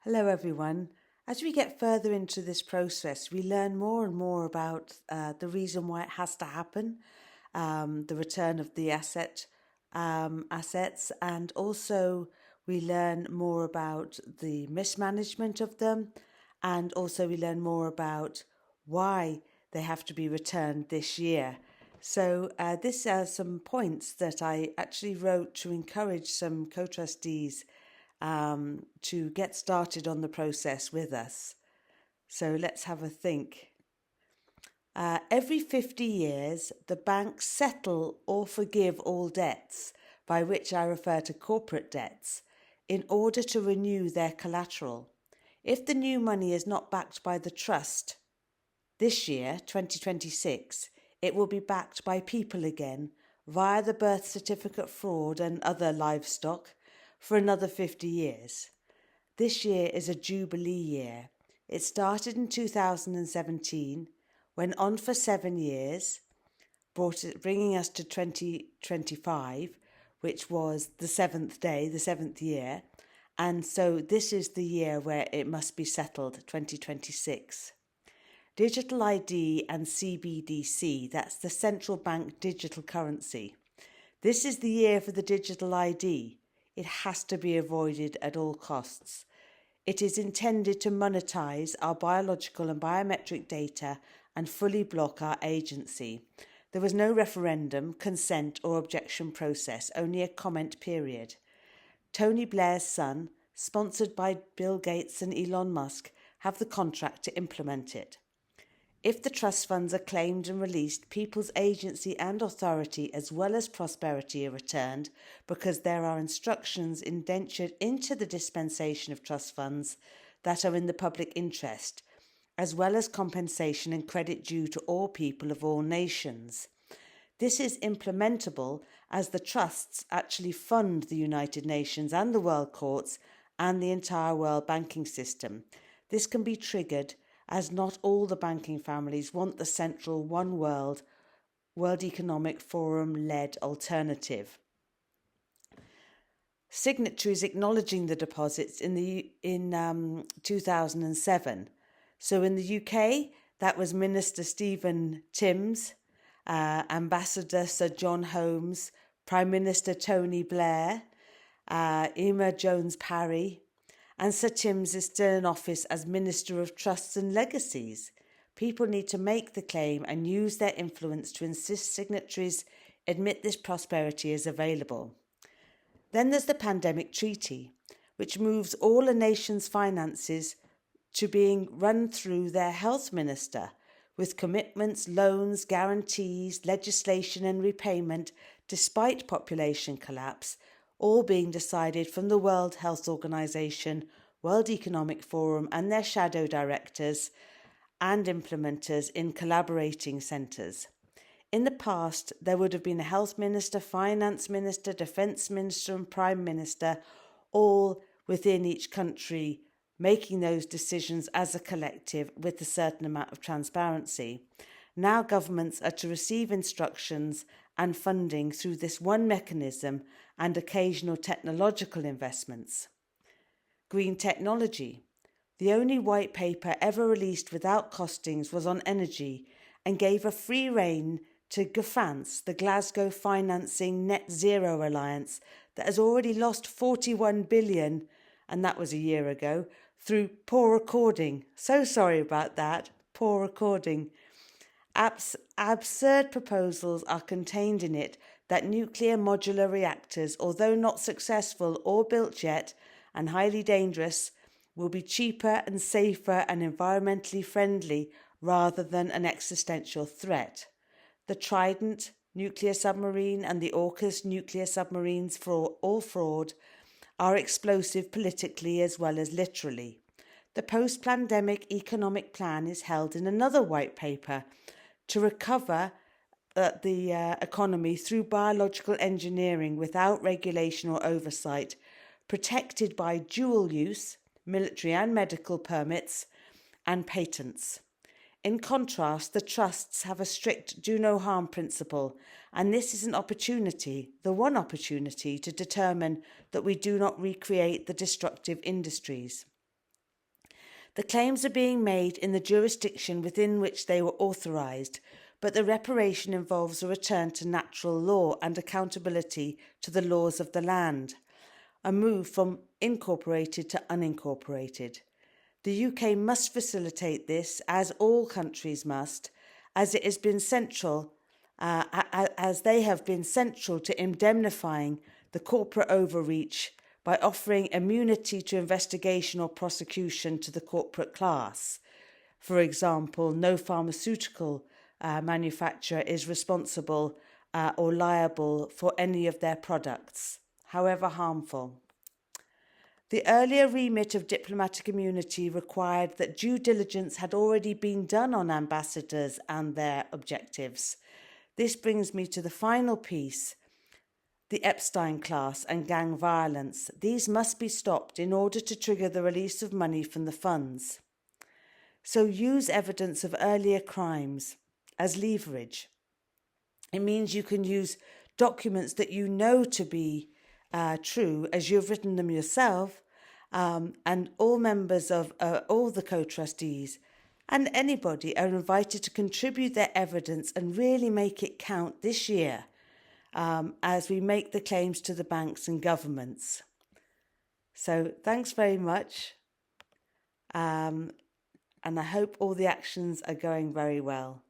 Hello everyone. As we get further into this process, we learn more and more about the reason why it has to happen, the return of the assets, and also we learn more about the mismanagement of them, and also we learn more about why they have to be returned this year. So these are some points that I actually wrote to encourage some co-trustees to get started on the process with us. So let's have a think. Every 50 years, the banks settle or forgive all debts, by which I refer to corporate debts, in order to renew their collateral. If the new money is not backed by the trust, this year, 2026, it will be backed by people again via the birth certificate fraud and other livestock for another 50 years. This year is a Jubilee year. It started in 2017, went on for 7 years, bringing us to 2025, which was the seventh day, the seventh year. And so this is the year where it must be settled, 2026. Digital ID and CBDC, that's the central bank digital currency. This is the year for the digital ID. It has to be avoided at all costs. It is intended to monetize our biological and biometric data and fully block our agency. There was no referendum, consent or objection process, only a comment period. Tony Blair's son, sponsored by Bill Gates and Elon Musk, have the contract to implement it. If the trust funds are claimed and released, people's agency and authority as well as prosperity are returned because there are instructions indentured into the dispensation of trust funds that are in the public interest, as well as compensation and credit due to all people of all nations. This is implementable as the trusts actually fund the United Nations and the World Courts and the entire world banking system. This can be triggered as not all the banking families want the central One World Economic Forum-led alternative. Signatories acknowledging the deposits in 2007. So in the UK, that was Minister Stephen Timms, Ambassador Sir John Holmes, Prime Minister Tony Blair, Emma Jones-Parry, and Sir Timms is still in office as Minister of Trusts and Legacies. People need to make the claim and use their influence to insist signatories admit this prosperity is available. Then there's the Pandemic Treaty, which moves all a nation's finances to being run through their health minister, with commitments, loans, guarantees, legislation and repayment, despite population collapse, all being decided from the World Health Organization, World Economic Forum and their shadow directors and implementers in collaborating centres. In the past, there would have been a health minister, finance minister, defence minister and prime minister, all within each country, making those decisions as a collective with a certain amount of transparency. Now governments are to receive instructions and funding through this one mechanism and occasional technological investments. Green technology. The only white paper ever released without costings was on energy and gave a free rein to GFANZ, the Glasgow Financing Net Zero Alliance, that has already lost 41 billion, and that was a year ago, through poor recording. So sorry about that, poor recording. Absurd proposals are contained in it that nuclear modular reactors, although not successful or built yet and highly dangerous, will be cheaper and safer and environmentally friendly rather than an existential threat. The Trident nuclear submarine and the AUKUS nuclear submarines, for all fraud, are explosive politically as well as literally. The post-pandemic economic plan is held in another white paper to recover the economy through biological engineering without regulation or oversight, protected by dual use, military and medical permits, and patents. In contrast, the trusts have a strict do no harm principle, and this is an opportunity, the one opportunity, to determine that we do not recreate the destructive industries. The claims are being made in the jurisdiction within which they were authorised, but the reparation involves a return to natural law and accountability to the laws of the land, a move from incorporated to unincorporated. The UK must facilitate this, as all countries must, as it has been central, as they have been central to indemnifying the corporate overreach by offering immunity to investigation or prosecution to the corporate class. For example, no pharmaceutical manufacturer is responsible or liable for any of their products, however harmful. The earlier remit of diplomatic immunity required that due diligence had already been done on ambassadors and their objectives. This brings me to the final piece, the Epstein class and gang violence. These must be stopped in order to trigger the release of money from the funds. So use evidence of earlier crimes as leverage. It means you can use documents that you know to be true, as you've written them yourself, and all members of all the co-trustees and anybody are invited to contribute their evidence and really make it count this year as we make the claims to the banks and governments. So thanks very much, and I hope all the actions are going very well.